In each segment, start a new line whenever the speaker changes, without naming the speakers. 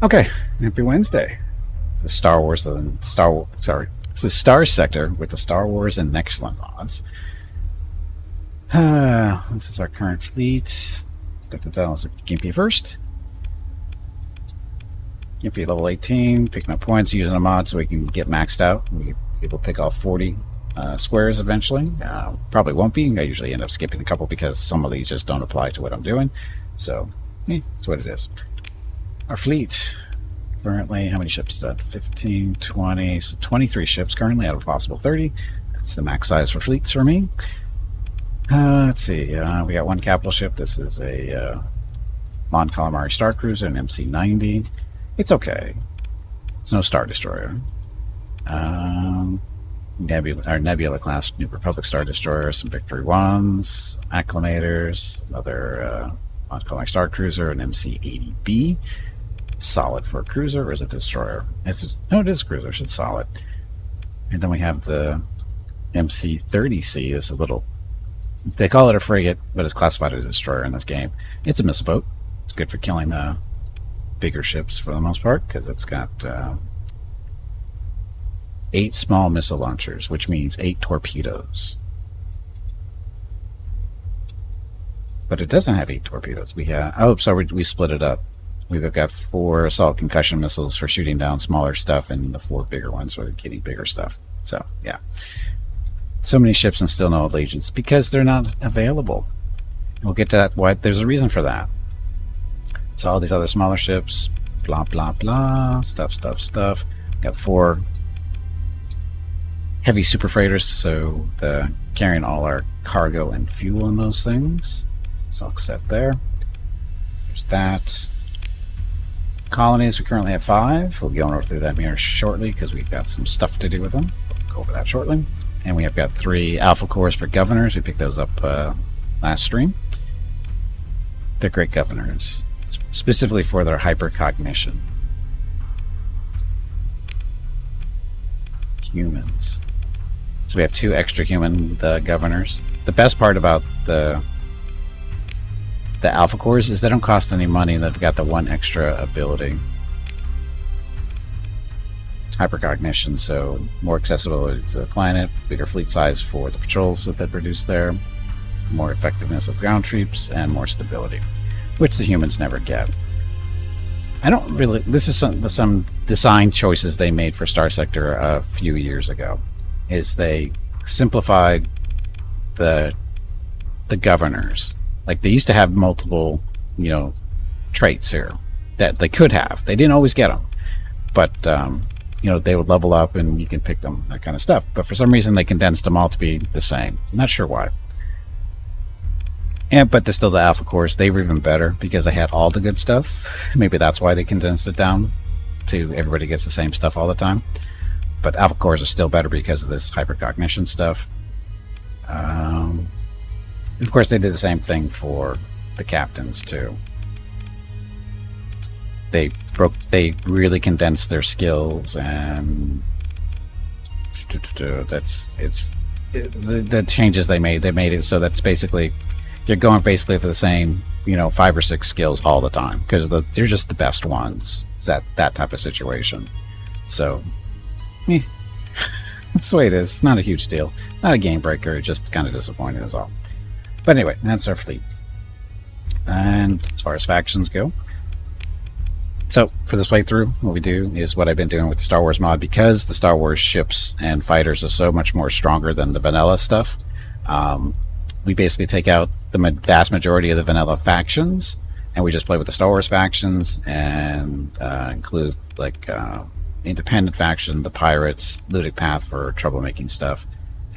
Okay, happy Wednesday. The Star Wars and it's the Starsector with the Star Wars and Nexerlin mods. This is our current fleet. Let's look at Gimpy first. Gimpy level 18, picking up points using a mod so we can get maxed out. We'll be able to pick off 40 squares eventually. Probably won't be. I usually end up skipping a couple because some of these just don't apply to what I'm doing. So, that's what it is. Our fleet, currently, how many ships is that? 15, 20, so 23 ships currently out of a possible 30. That's the max size for fleets for me. Let's see, we got one capital ship. This is a Mon Calamari Star Cruiser, an MC-90. It's okay. It's no Star Destroyer. Nebula class New Republic Star Destroyer, some Victory 1s, Acclimators, another Mon Calamari Star Cruiser, an MC-80B. Solid for a cruiser, or is it a destroyer? No, it is a cruiser. It's solid. And then we have the MC-30C. It's a little, they call it a frigate, but it's classified as a destroyer in this game. It's a missile boat. It's good for killing bigger ships for the most part because it's got 8 small missile launchers, which means 8 torpedoes. But it doesn't have 8 torpedoes. We have we split it up. We've got 4 assault concussion missiles for shooting down smaller stuff, and the 4 bigger ones for getting bigger stuff. So, yeah. So many ships and still no allegiance because they're not available. We'll get to that. Why? There's a reason for that. So all these other smaller ships, blah, blah, blah, stuff. Got 4 heavy super freighters, so carrying all our cargo and fuel in those things. So all set there. There's that. Colonies, we currently have 5. We'll be going over through that mirror shortly because we've got some stuff to do with them. We'll go over that shortly. And we have got 3 alpha cores for governors. We picked those up last stream. They're great governors, specifically for their hypercognition. Humans. So we have 2 extra human governors. The best part about the alpha cores is they don't cost any money. They've got the 1 extra ability, hypercognition, so more accessibility to the planet, bigger fleet size for the patrols that they produce there, more effectiveness of ground troops, and more stability, which the humans never get. I don't really. This is some design choices they made for Starsector a few years ago. Is they simplified the governors. Like, they used to have multiple, traits here that they could have. They didn't always get them, but they would level up and you can pick them, that kind of stuff. But for some reason, they condensed them all to be the same. I'm not sure why. But they're still the alpha cores. They were even better because they had all the good stuff. Maybe that's why they condensed it down to everybody gets the same stuff all the time. But alpha cores are still better because of this hypercognition stuff. Of course, they did the same thing for the captains too. They really condensed their skills, and the changes they made it so that's basically you're going basically for the same 5 or 6 skills all the time because they're just the best ones. Is that type of situation? So, that's the way it is. It's not a huge deal, not a game breaker. Just kind of disappointing is all. But anyway, that's our fleet. And as far as factions go, so for this playthrough, what we do is what I've been doing with the Star Wars mod, because the Star Wars ships and fighters are so much more stronger than the vanilla stuff. We basically take out the vast majority of the vanilla factions, and we just play with the Star Wars factions and include like independent faction, the pirates, Ludic Path for troublemaking stuff,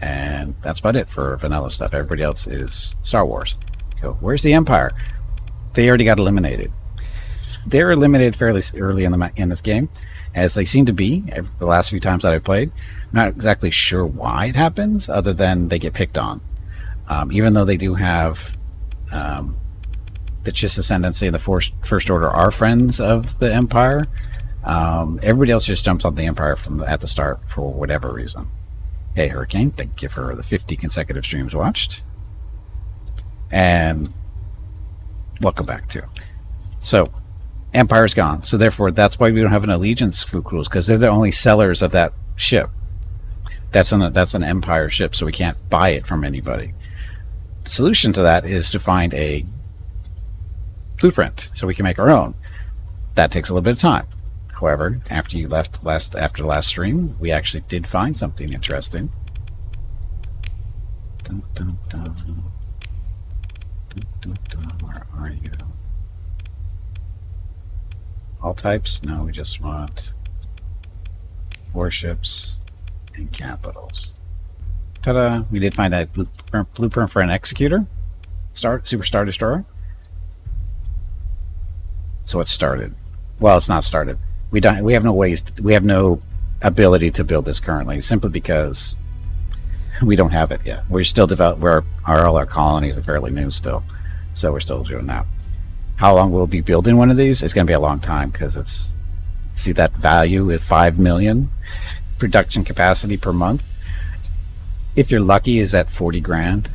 and that's about it for vanilla stuff. Everybody else is Star Wars. Go, where's the Empire? They already got eliminated. They're eliminated fairly early in this game, as they seem to be the last few times that I've played. I'm not exactly sure why it happens, other than they get picked on. Even though they do have the Chiss Ascendancy and the First Order are friends of the Empire, everybody else just jumps on the Empire at the start for whatever reason. Hey, Hurricane, thank you for the 50 consecutive streams watched. And welcome back, too. So, Empire's gone. So therefore, that's why we don't have an allegiance Fukuros, because they're the only sellers of that ship. That's an Empire ship, so we can't buy it from anybody. The solution to that is to find a blueprint so we can make our own. That takes a little bit of time. However, after you left after the last stream, we actually did find something interesting. Dun, dun, dun. Dun, dun, dun. Where are you? All types? No, we just want warships and capitals. Ta-da! We did find a blueprint for an executor, Super Star Destroyer. So it's started. Well, it's not started. We have no ability to build this currently, simply because we don't have it yet. We're still all our colonies are fairly new still, so we're still doing that. How long we'll be building one of these? It's going to be a long time, because see that value is 5 million production capacity per month. If you're lucky, is at 40 grand.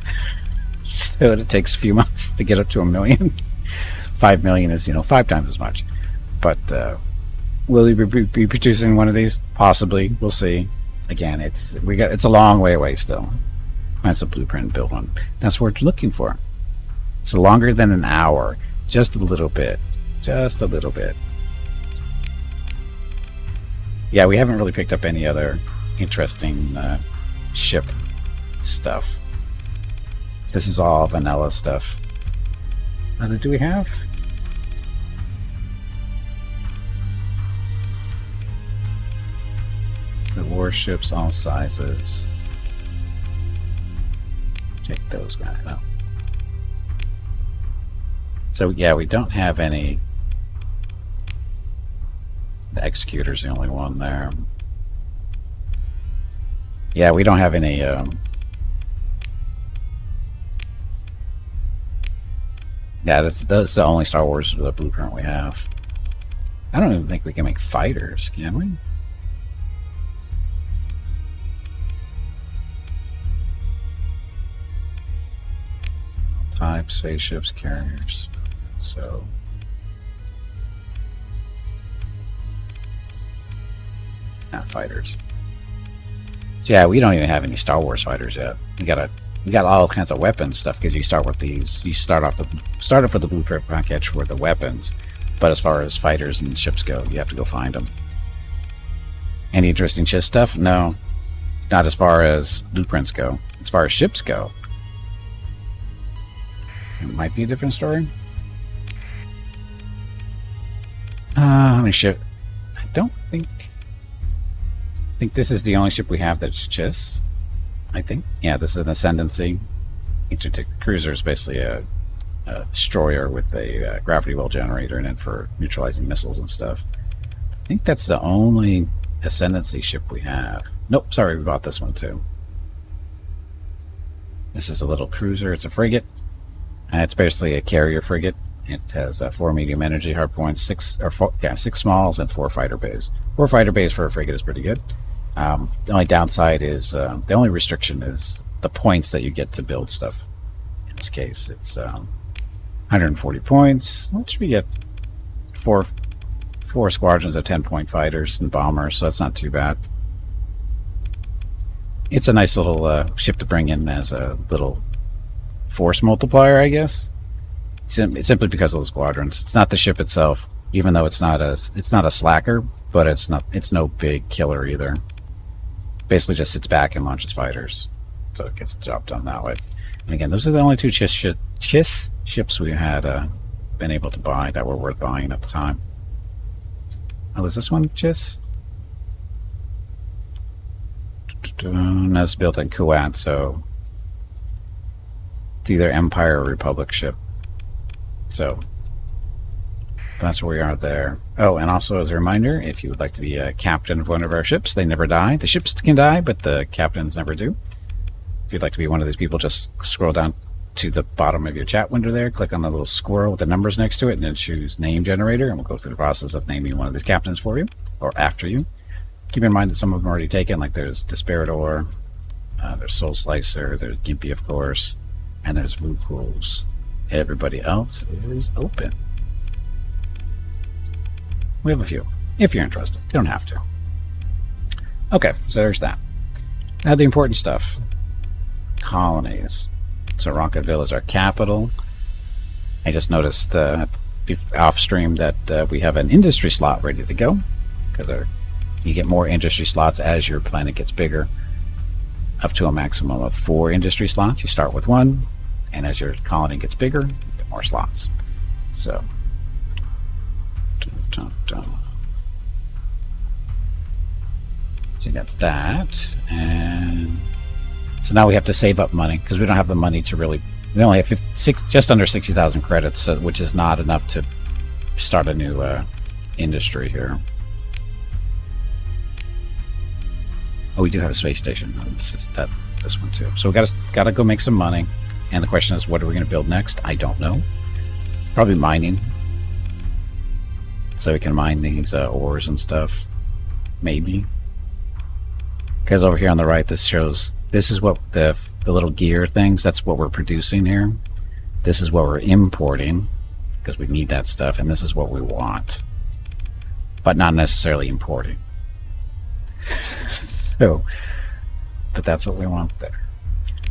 So it takes a few months to get up to 1 million. 5 million is 5 times as much. But will we be producing one of these? Possibly. We'll see. Again, it's a long way away still. That's a blueprint and build one. That's what we're looking for. So longer than an hour. Just a little bit. Just a little bit. Yeah, we haven't really picked up any other interesting ship stuff. This is all vanilla stuff. Do we have? The warships, all sizes. Check those back out. So yeah, we don't have any. The Executor's the only one there. Yeah, we don't have any. Yeah, that's the only Star Wars blueprint we have. I don't even think we can make fighters, can we? Types, spaceships, carriers. So not fighters. So yeah, we don't even have any Star Wars fighters yet. We got all kinds of weapons stuff, because you start with these. You start off with the blueprint package for the weapons, but as far as fighters and ships go, you have to go find them. Any interesting ship stuff? No, not as far as blueprints go. As far as ships go, it might be a different story. How many ship? I don't think. I think this is the only ship we have that's Chiss. I think. Yeah, this is an Ascendancy. Cruiser is basically a destroyer with a gravity well generator in it for neutralizing missiles and stuff. I think that's the only Ascendancy ship we have. Nope, sorry, we bought this one too. This is a little cruiser. It's a frigate. It's basically a carrier frigate. It has 4 medium energy hardpoints, 6 smalls, and 4 fighter bays. 4 fighter bays for a frigate is pretty good. The only downside is the only restriction is the points that you get to build stuff. In this case, it's 140 points, which we get four squadrons of 10-point fighters and bombers, so that's not too bad. It's a nice little ship to bring in as a little force multiplier, I guess. It's simply because of the squadrons. It's not the ship itself, even though it's not a slacker, but it's no big killer either. Basically just sits back and launches fighters, so it gets the job done that way. And again, those are the only 2 Chiss ships we had been able to buy that were worth buying at the time. Oh, is this one Chiss? That's built in Kuwait, so it's either Empire or Republic ship. So that's where we are there. Oh, and also as a reminder, if you would like to be a captain of one of our ships, they never die. The ships can die, but the captains never do. If you'd like to be one of these people, just scroll down to the bottom of your chat window there, click on the little squirrel with the numbers next to it, and then choose name generator, and we'll go through the process of naming one of these captains for you, or after you. Keep in mind that some of them are already taken, like there's Desperador, there's Soul Slicer, there's Gimpy, of course, and there's Vukuls. Everybody else is open. We have a few, if you're interested. You don't have to. Okay, so there's that. Now the important stuff. Colonies. So Rocketville is our capital. I just noticed off stream that we have an industry slot ready to go, because you get more industry slots as your planet gets bigger, up to a maximum of 4 industry slots. You start with 1, and as your colony gets bigger, you get more slots. So so you got that, and so now we have to save up money because we don't have the money to really. We only have just under 60,000 credits, which is not enough to start a new industry here. Oh, we do have a space station. Oh, this one too. So we got to go make some money, and the question is, what are we going to build next? I don't know. Probably mining, so we can mine these ores and stuff. Maybe. Because over here on the right, this is what the little gear things, that's what we're producing here. This is what we're importing, because we need that stuff, and this is what we want. But not necessarily importing. So, but that's what we want there.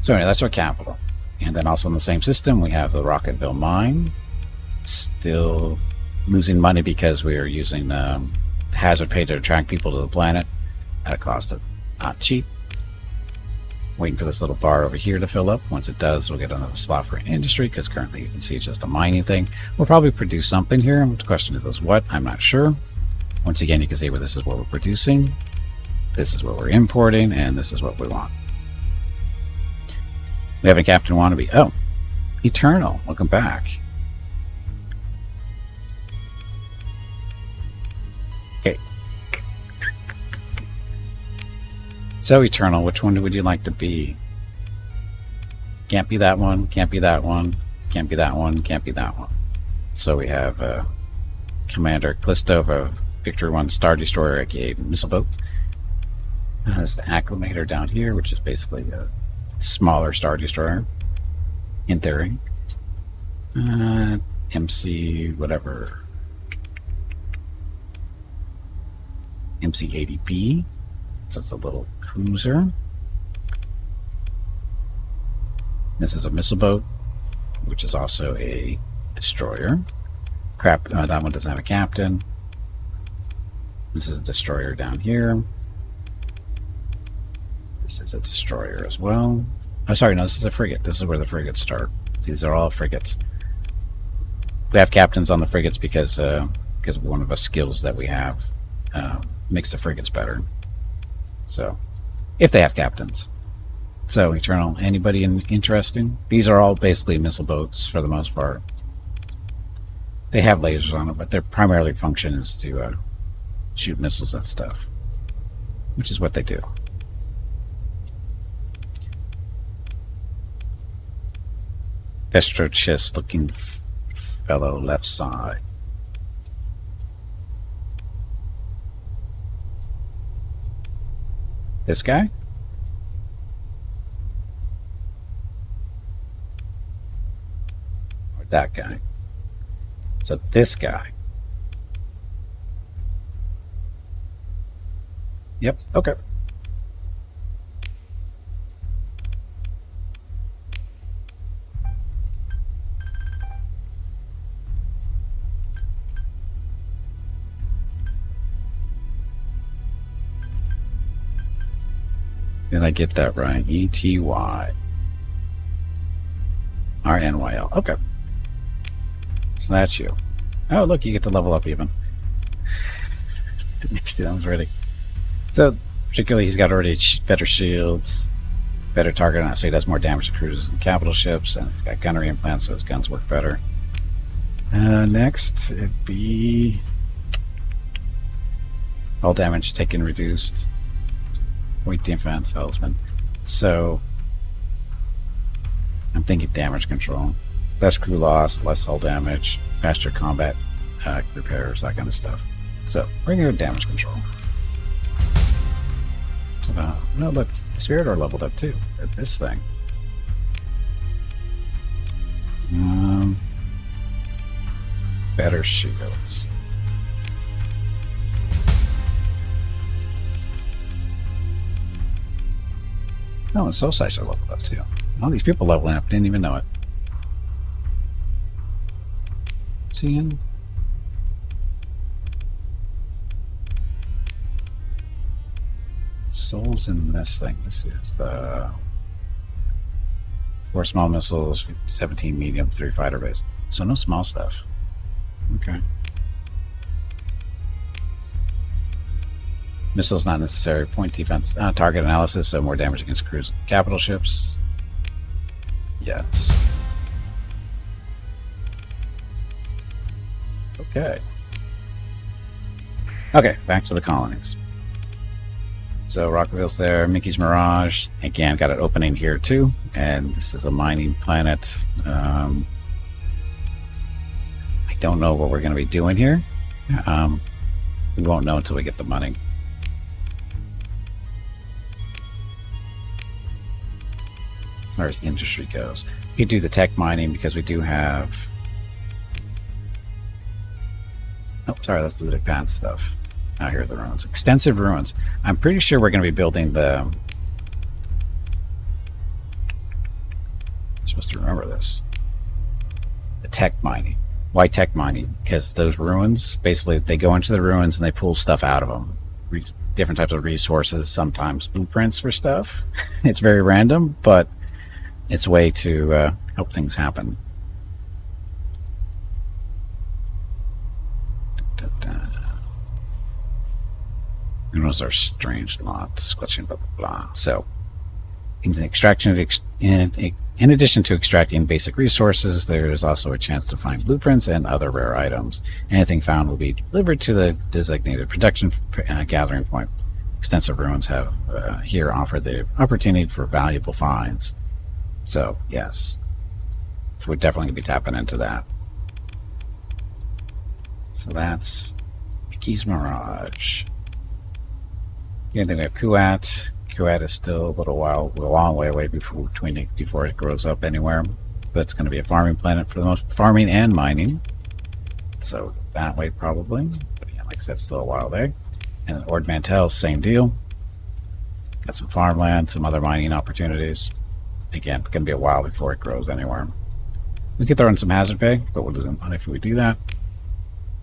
So anyway, that's our capital. And then also in the same system, we have the Rocketville mine. Still losing money because we are using hazard pay to attract people to the planet at a cost of not cheap. Waiting for this little bar over here to fill up. Once it does, we'll get another slot for industry, because currently you can see it's just a mining thing. We'll probably produce something here. The question is what? I'm not sure. Once again, you can see where this is what we're producing, this is what we're importing, and this is what we want. We have a Captain Wannabe. Oh, Eternal, welcome back. Okay. So Eternal, which one would you like to be? Can't be that one, can't be that one, can't be that one, can't be that one. So we have Commander Callisto of Victory 1 Star Destroyer, aka Missile Boat. There's the Acclimator down here, which is basically a smaller Star Destroyer, in theory. MC, whatever. MC-80B. So it's a little cruiser. This is a missile boat, which is also a destroyer. Crap, that one doesn't have a captain. This is a destroyer down here. This is a destroyer as well. Oh, sorry, no, this is a frigate. This is where the frigates start. These are all frigates. We have captains on the frigates because one of the skills that we have makes the frigates better. So, if they have captains. So, Eternal, anybody interesting? These are all basically missile boats for the most part. They have lasers on them, but their primary function is to shoot missiles at stuff, which is what they do. Destro chest looking fellow left side. This guy? Or that guy? So this guy. Yep, okay. Did I get that right? E-T-Y. R-N-Y-L. Okay. So that's you. Oh, look, you get to level up even. I was ready. So, particularly, he's got already better shields, better target on it, so he does more damage to cruisers and capital ships, and he's got gunnery implants, so his guns work better. Next, it'd be all damage taken reduced. Weak defense, Helmsman. So, I'm thinking damage control. Less crew loss, less hull damage, faster combat repairs, that kind of stuff. So, we're going to go damage control. So, no, look, the Spirit leveled up too at this thing. Better shields. Oh, and soul sites are leveled up too. All these people leveling up, didn't even know it. Seeing. Souls in this thing. This is the 4 small missiles, 17 medium, 3 fighter base. So no small stuff. Okay. Missiles not necessary. Point defense. Target analysis, so more damage against cruise capital ships. Yes. Okay. Okay, back to the colonies. So Rockville's there, Mickey's Mirage. Again, got an opening here too. And this is a mining planet. I don't know what we're going to be doing here. We won't know until we get the money. As far as industry goes, we could do the tech mining because we do have... Oh, sorry, that's the Ludic Path stuff. Now here's the ruins. Extensive ruins. I'm pretty sure we're going to be building the... I'm supposed to remember this. The tech mining. Why tech mining? Because those ruins, basically, they go into the ruins and they pull stuff out of them. Different types of resources, sometimes blueprints for stuff. It's very random, but it's a way to help things happen. And those are strange lots, glitching, blah, blah, blah. So, in addition to extracting basic resources, there is also a chance to find blueprints and other rare items. Anything found will be delivered to the designated production gathering point. Extensive ruins have here offered the opportunity for valuable finds. So, yes. So we're definitely going to be tapping into that. So that's Mickey's Mirage. Again, then we have Kuat. Kuat is still a long way away before it grows up anywhere. But it's going to be a farming planet for the most, farming and mining. So that way probably. But yeah, like I said, still a while there. And then Ord Mantell, same deal. Got some farmland, some other mining opportunities. Again, it's going to be a while before it grows anywhere. We could throw in some hazard pay, but we'll lose money if we do that.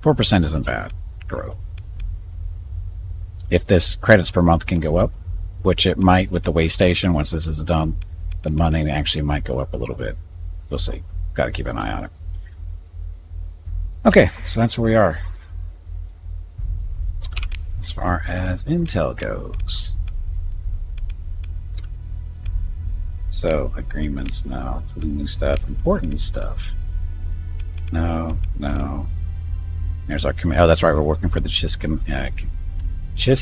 4% isn't bad growth. If this credits per month can go up, which it might with the way station, once this is done, the money actually might go up a little bit. We'll see. Got to keep an eye on it. Okay, so that's where we are. As far as intel goes. So, agreements, no. New stuff, important stuff. No. There's our command. Oh, that's right, we're working for the Chiss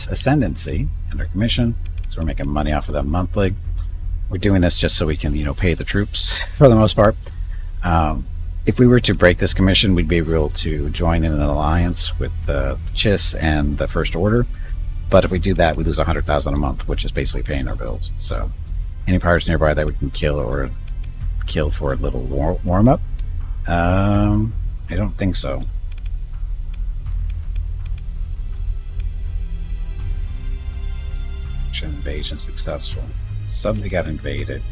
Ascendancy under commission, so we're making money off of them monthly. We're doing this just so we can, pay the troops for the most part. If we were to break this commission, we'd be able to join in an alliance with the Chiss and the First Order. But if we do that, we lose 100,000 a month, which is basically paying our bills. So, any pirates nearby that we can kill for a little warm up? I don't think so. Invasion successful. Somebody got invaded.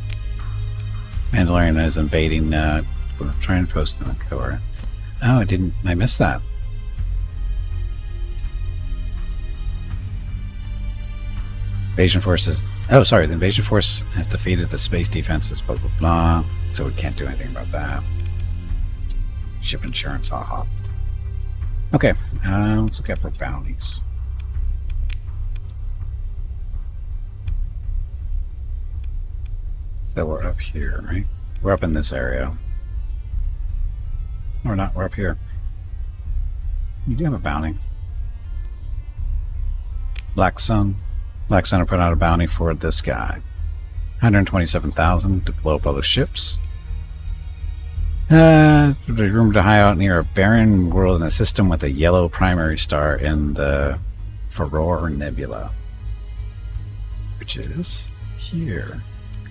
Mandalorian is invading. We're trying to post in the core. Oh, I missed that. Invasion forces. Oh, sorry. The invasion force has defeated the space defenses. Blah blah blah. So we can't do anything about that. Ship insurance. Haha. Okay. Let's look out for bounties. So we're up here, right? We're up in this area. Or not, we're up here. You do have a bounty. Black Sun. Black Sun put out a bounty for this guy. 127,000 to blow up other ships. There's room to hide out near a barren world in a system with a yellow primary star in the Furore Nebula. Which is here.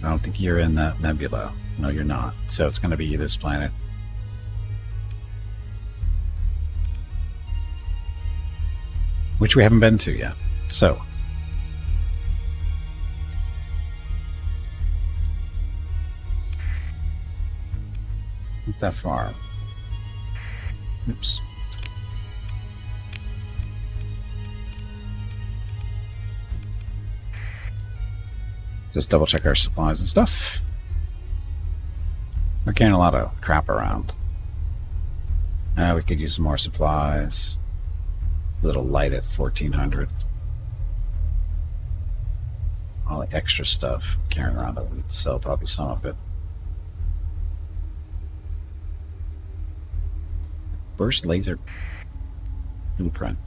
I don't think you're in that nebula. No, you're not. So it's going to be this planet. Which we haven't been to yet. So. that farm. Oops. Just double check our supplies and stuff. We're carrying a lot of crap around. We could use some more supplies. A little light at 1400. All the extra stuff carrying around that we could sell probably some of it. Burst laser blueprint.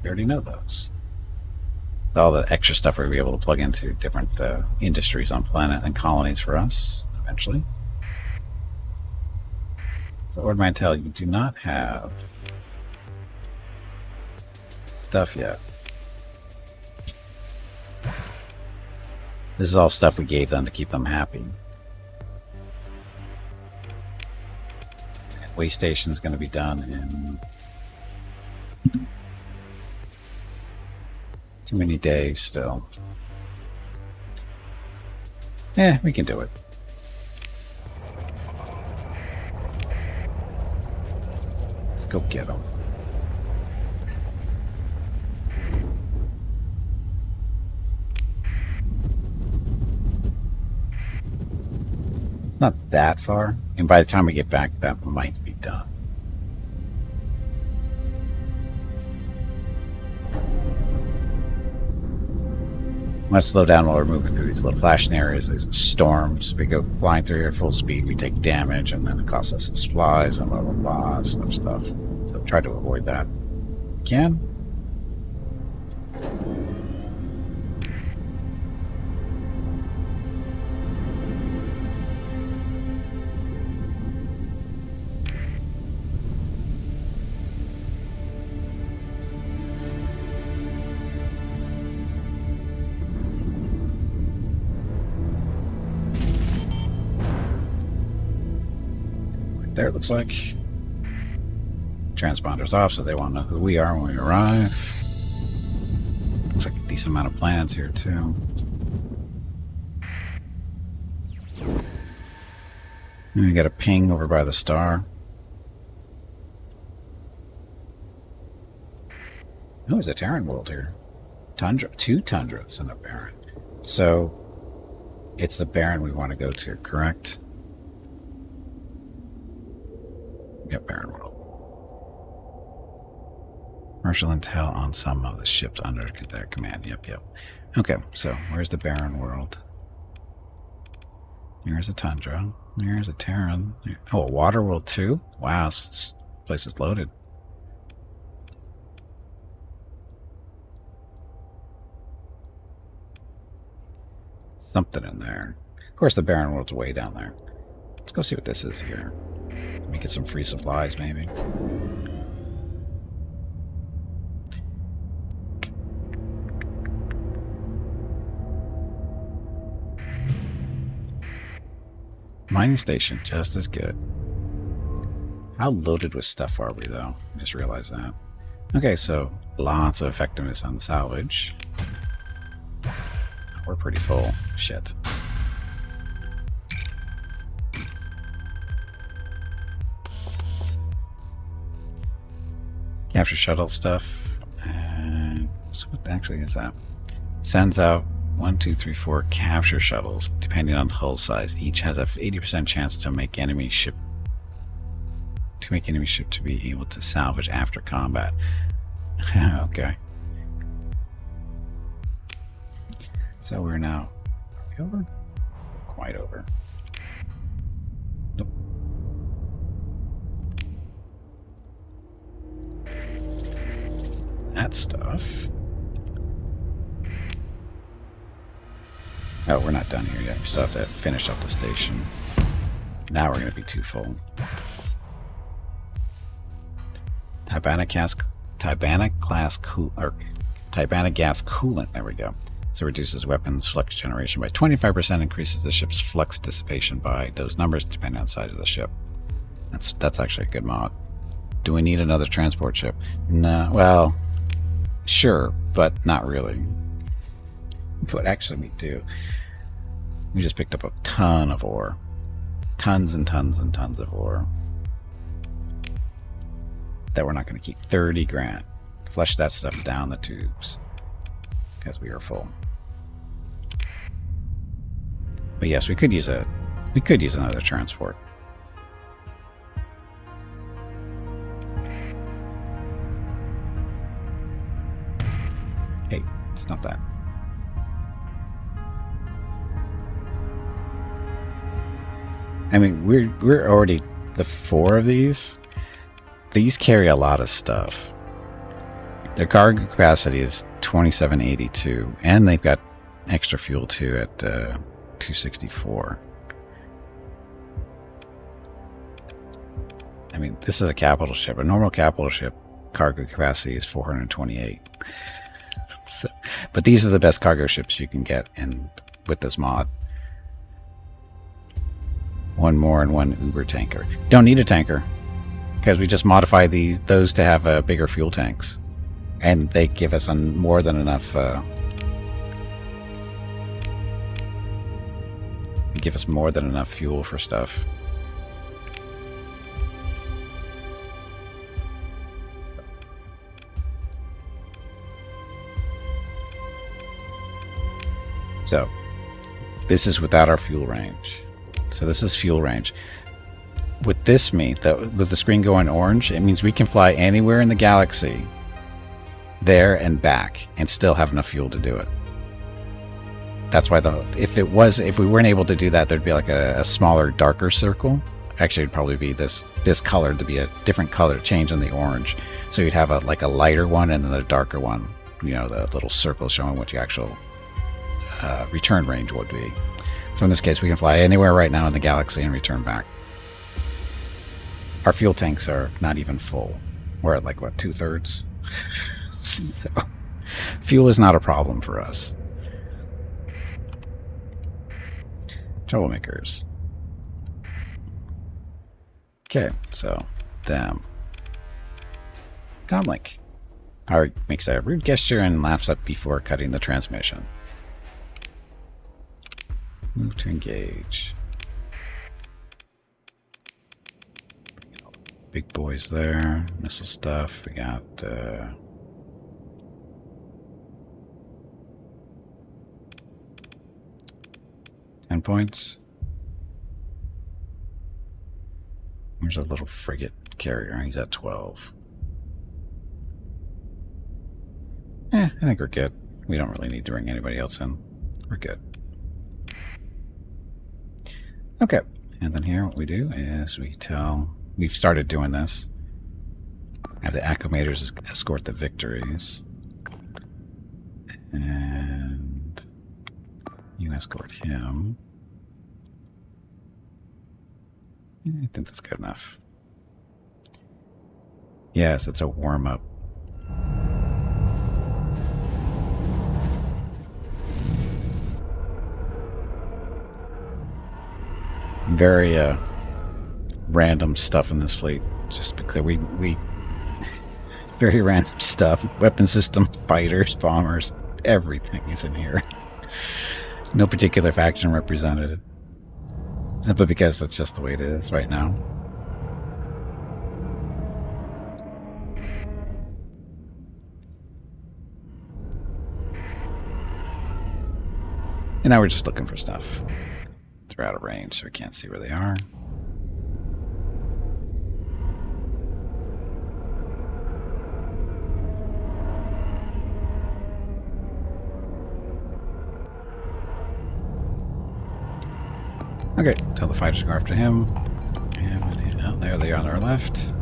You already know those. All the extra stuff we'll be able to plug into different industries on planet and colonies for us eventually. So, Lord Mantel, you do not have stuff yet. This is all stuff we gave them to keep them happy. And Way Station is going to be done in too many days still. Yeah, we can do it. Let's go get them. It's not that far, and by the time we get back, that might be done. Let's slow down while we're moving through these little flashing areas. These storms. We go flying through here full speed. We take damage, and then it costs us supplies and blah blah blah stuff. So try to avoid that. Can. There it looks like. Transponder's off, so they won't know who we are when we arrive. Looks like a decent amount of plans here, too. And we got a ping over by the star. Oh, there's a Terran world here. Tundra, 2 tundras and a Baron. So, it's the Baron we want to go to, correct? Yep, Baron World. Commercial intel on some of the ships under their command. Yep. Okay, so where's the Baron World? Here's a Tundra. Here's a Terran. Oh, a Water World too? Wow, this place is loaded. Something in there. Of course, the Baron World's way down there. Let's go see what this is here. Let me get some free supplies, maybe. Mining station, just as good. How loaded with stuff are we, though? I just realized that. Okay, so lots of effectiveness on the salvage. We're pretty full. Shit. Capture shuttle stuff. And so what actually is that? Sends out 1, 2, 3, 4 capture shuttles, depending on hull size. Each has a 80% chance to make enemy ship to be able to salvage after combat. Okay. So we're now. Are we over? Quite over. Nope. That stuff. Oh, we're not done here yet. We still have to finish up the station. Now we're going to be too full. Tibana gas coolant. There we go. So reduces weapons flux generation by 25%, increases the ship's flux dissipation by those numbers depending on the size of the ship. That's actually a good mod. Do we need another transport ship? No. Well, sure, but not really. But actually we do. We just picked up a ton of ore. Tons and tons and tons of ore. that we're not going to keep. 30 grand. Flush that stuff down the tubes because we are full. But yes, we could use another transport. Hey, it's not that. I mean, we're already the 4 of these. These carry a lot of stuff. Their cargo capacity is 2782, and they've got extra fuel too at 264. I mean, this is a capital ship. A normal capital ship cargo capacity is 428. So, but these are the best cargo ships you can get with this mod. One more and one Uber tanker. Don't need a tanker because we just modify those to have bigger fuel tanks, and they give us more than enough. Give us more than enough fuel for stuff. So, this is without our fuel range. So this is fuel range. With this with the screen going orange, it means we can fly anywhere in the galaxy, there and back, and still have enough fuel to do it. That's why if we weren't able to do that, there'd be like a smaller, darker circle. Actually, it'd probably be this color to be a different color, change in the orange. So you'd have like a lighter one and then a darker one. You know, the little circle showing what your actual return range would be. So in this case, we can fly anywhere right now in the galaxy and return back. Our fuel tanks are not even full. We're at like, what, 2/3? So, fuel is not a problem for us. Troublemakers. Okay, so them. Comlink. Alright, makes a rude gesture and laughs up before cutting the transmission. Move to engage. Big boys there. Missile stuff. We got 10 points. There's a little frigate carrier. He's at 12. I think we're good. We don't really need to bring anybody else in. We're good. Okay, and then here what we do is we've started doing this. Have the acclimators escort the victories. And you escort him. I think that's good enough. Yes, it's a warm-up. Very random stuff in this fleet. Just because we very random stuff. Weapon systems, fighters, bombers, everything is in here. No particular faction represented. Simply because that's just the way it is right now. And now we're just looking for stuff. They're out of range, so we can't see where they are. Okay, tell the fighters to go after him. And oh, there they are on our left.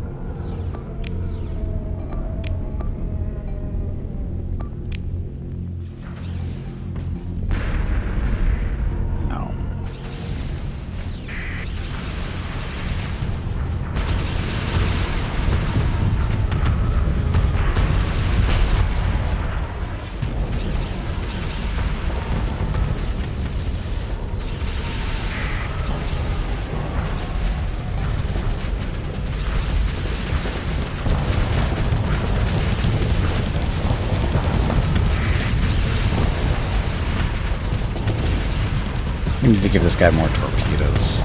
We need to give this guy more torpedoes.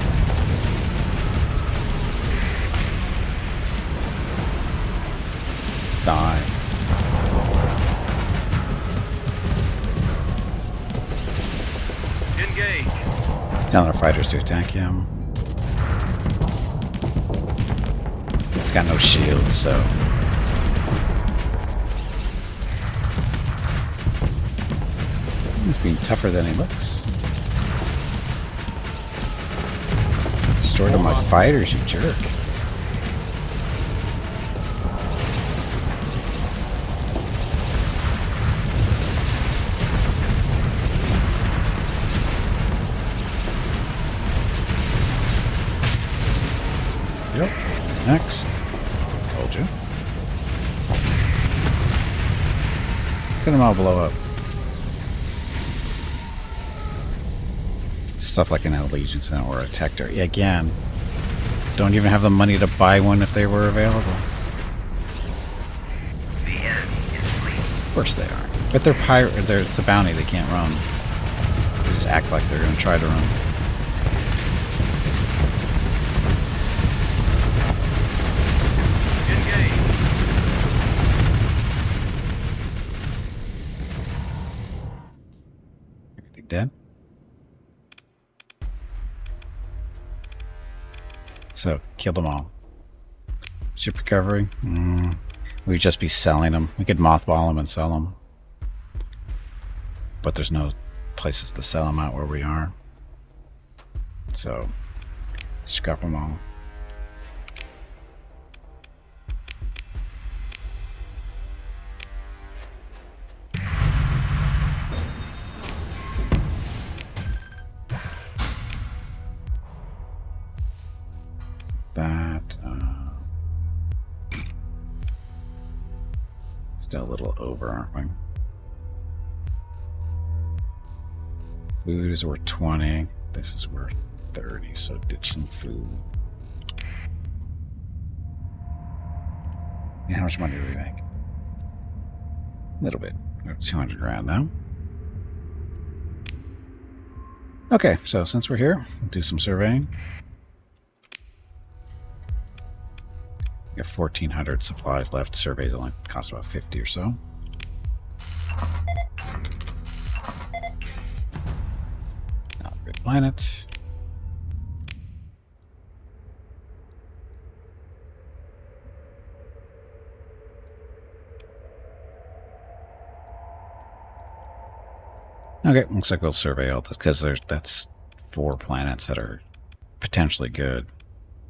Telling our fighters to attack him. He's got no shield, so... He's being tougher than he looks. Destroyed all my fighters, you jerk. Yep. Next. Told you. Let them all blow up. Stuff like an Allegiance or a Tector. Yeah, again, don't even have the money to buy one if they were available.
The enemy is fleeing.
Of course they are. But they're pirate. It's a bounty. They can't run. They just act like they're going to try to run.
Engage.
Everything dead? So, kill them all. Ship recovery? We'd just be selling them. We could mothball them and sell them. But there's no places to sell them out where we are. So, scrap them all. That, still a little over, aren't we? Food is worth 20. This is worth 30, so ditch some food. And how much money do we make? A little bit. We have 200 grand now. Okay, so since we're here, we'll do some surveying. We have 1,400 supplies left. Surveys only cost about 50 or so. Not a good planet. Okay, looks like we'll survey all this because that's 4 planets that are potentially good.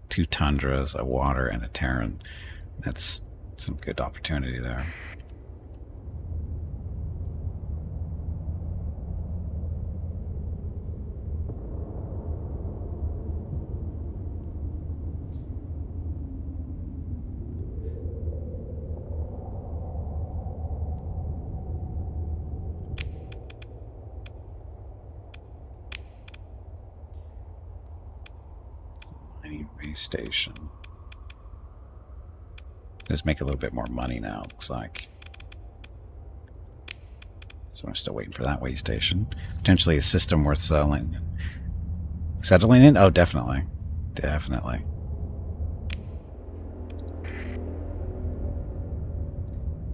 2 tundras, a water, and a Terran. That's some good opportunity there. Station. Let's make a little bit more money now, looks like. So I'm still waiting for that way station. Potentially a system worth selling. Settling in? Oh, definitely. Definitely.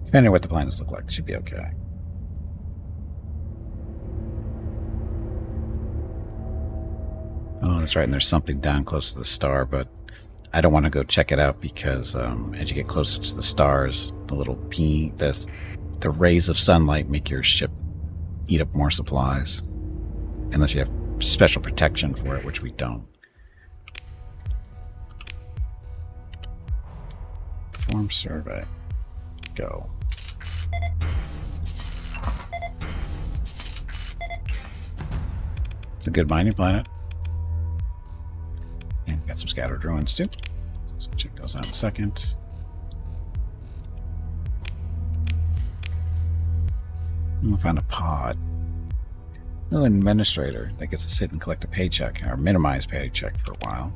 Depending on what the planets look like, it should be okay. Oh, that's right, and there's something down close to the star, but I don't want to go check it out because as you get closer to the stars, the little the rays of sunlight make your ship eat up more supplies. Unless you have special protection for it, which we don't. Perform survey. Go. It's a good mining planet. And got some scattered ruins too. So check those out in a second. We found a pod. Oh, an administrator that gets to sit and collect a paycheck, or minimize paycheck for a while.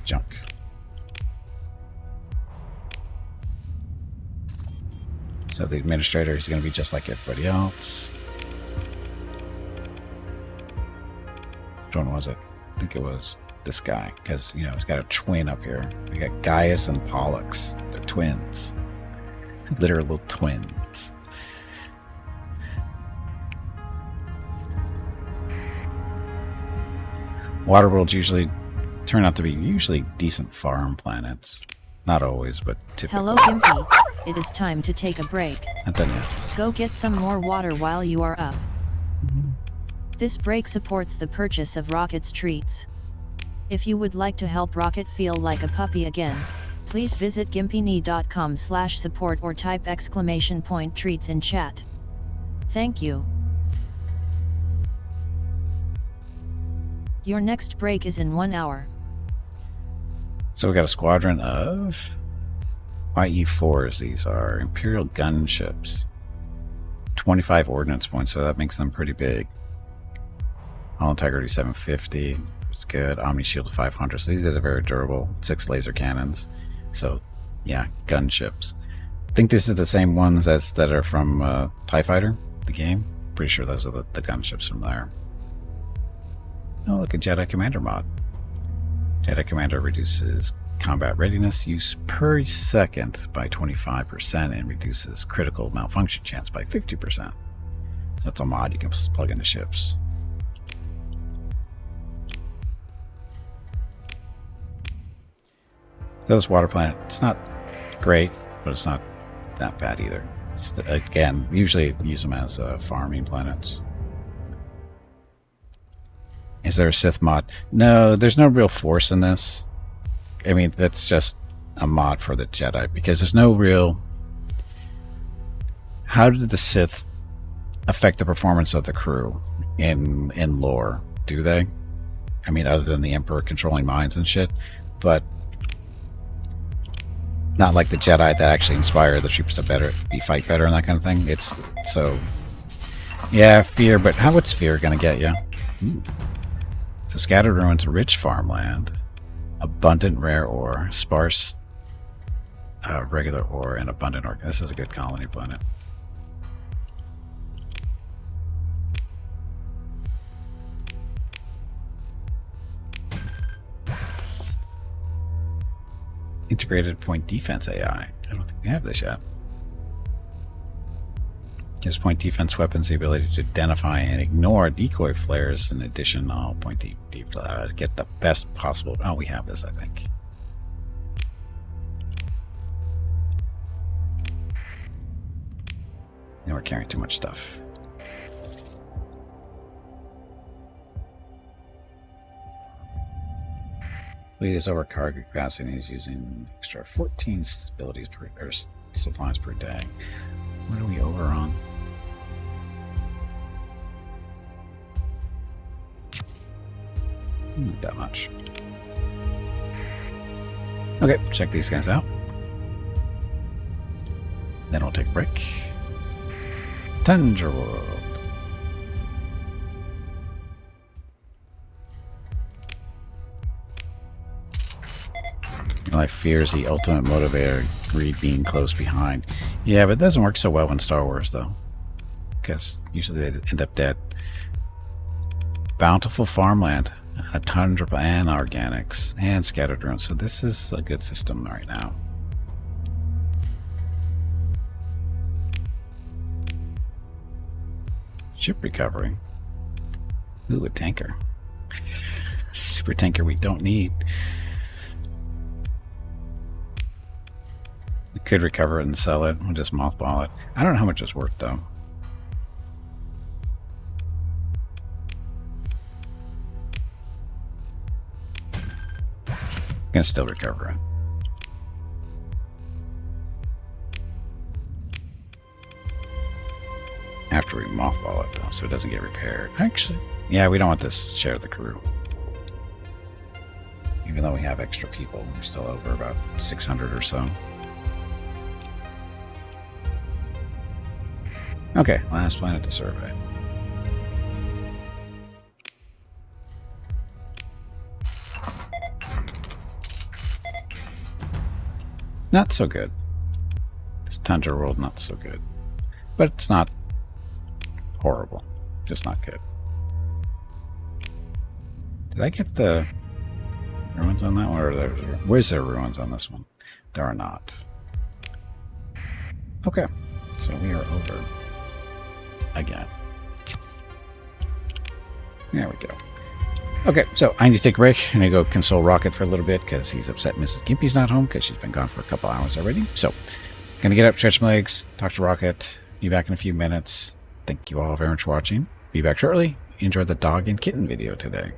Junk. So the administrator is going to be just like everybody else. Which one was it? I think it was this guy, because, you know, he's got a twin up here. We got Gaius and Pollux. They're twins. Literal twins. Water worlds usually turn out to be decent farm planets. Not always, but typically.
Hello Gimpy, it is time to take a break.
Not done yet.
Go get some more water while you are up. This break supports the purchase of Rocket's treats. If you would like to help Rocket feel like a puppy again, please visit gimpyknee.com/support or type !treats in chat. Thank you. Your next break is in 1 hour.
So we got a squadron of YE4s. These are Imperial gunships. 25 ordnance points, so that makes them pretty big. Hull integrity 750. It's good. Omni shield 500. So these guys are very durable. 6 laser cannons. So yeah, gunships. I think this is the same ones that are from TIE Fighter, the game. Pretty sure those are the gunships from there. Oh, look, a Jedi Commander mod. Jedi Commander reduces combat readiness use per second by 25% and reduces critical malfunction chance by 50%. So that's a mod you can plug into ships. So this water planet, it's not great, but it's not that bad either. It's, again, usually use them as farming planets. Is there a Sith mod? No, there's no real force in this. I mean, that's just a mod for the Jedi, because there's no real... How did the Sith affect the performance of the crew in lore? Do they? I mean, other than the Emperor controlling minds and shit, but not like the Jedi that actually inspire the troops to fight better and that kind of thing. It's so... Yeah, fear, but what's fear gonna get you? Ooh. So scattered ruins, rich farmland, abundant rare ore, sparse regular ore, and abundant ore. This is a good colony planet. Integrated point defense AI. I don't think we have this yet. Gives point defense weapons the ability to identify and ignore decoy flares. In addition, I'll point get the best possible. Oh, we have this, I think. And we're carrying too much stuff. Fleet is over cargo capacity and is using extra 14 abilities or supplies per day. What are we over on? Not that much. Okay, check these guys out. Then we'll take a break. Tundra World. My fear is the ultimate motivator, greed being close behind. Yeah, but it doesn't work so well in Star Wars, though. Because usually they end up dead. Bountiful farmland, a tundra and organics, and scattered ruins. So this is a good system right now. Ship recovery. Ooh, a tanker. Super tanker we don't need. We could recover it and sell it. We'll just mothball it. I don't know how much it's worth, though. Can still recover it. After we mothball it, though, so it doesn't get repaired. Actually, yeah, we don't want this to share the crew. Even though we have extra people, we're still over about 600 or so. Okay, last planet to survey. Not so good. This Tundra World, not so good. But it's not horrible. Just not good. Did I get the ruins on that one? Or where's there ruins on this one? There are not. Okay, so we are over. Again. There we go. Okay, so I need to take a break. I'm going to go console Rocket for a little bit because he's upset Mrs. Gimpy's not home because she's been gone for a couple hours already. So, going to get up, stretch my legs, talk to Rocket. Be back in a few minutes. Thank you all very much for watching. Be back shortly. Enjoy the dog and kitten video today.